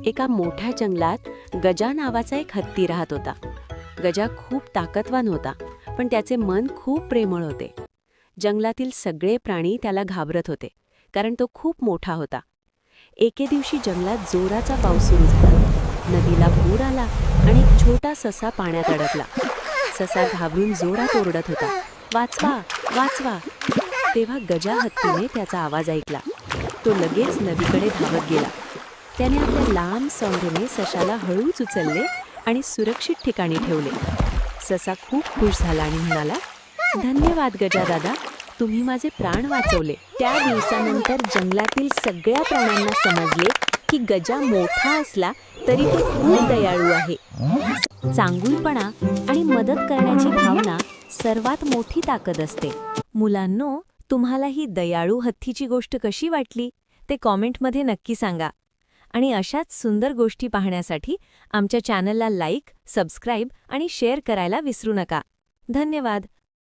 एका मोठ्या जंगलात गजा नावाचा एक हत्ती राहत होता. गजा खूप ताकदवान होता, पण त्याचे मन खूप प्रेमळ होते. जंगलातील सगळे प्राणी त्याला घाबरत होते, कारण तो खूप मोठा होता. एके दिवशी जंगलात जोराचा पाऊस सुरू झाला. नदीला पूर आला आणि एक छोटा ससा पाण्यात अडकला. ससा घाबरून जोरात ओरडत होता, वाचवा, वाचवा. तेव्हा गजा हत्तीने त्याचा आवाज ऐकला. तो लगेच नदीकडे धावत गेला. त्याने आपल्या लांब सोंडेने सशाला हळूच उचलले आणि सुरक्षित ठिकाणी ठेवले. ससा खूप खुश झाला आणि म्हणाला, धन्यवाद गजा दादा, तुम्ही माझे प्राण वाचवले. त्या दिवसानंतर जंगलातील सगळ्या प्राण्यांना समजले की गजा मोठा असला तरी तो खूप दयाळू आहे. चांगुलपणा आणि मदत करण्याची भावना सर्वात मोठी ताकद असते. मुलांनो, तुम्हाला ही दयाळू हत्तीची गोष्ट कशी वाटली ते कॉमेंटमध्ये नक्की सांगा. आणि अशाच सुंदर गोष्टी पाहण्यासाठी आमच्या चॅनलला लाईक, सबस्क्राईब आणि शेअर करायला विसरू नका. धन्यवाद.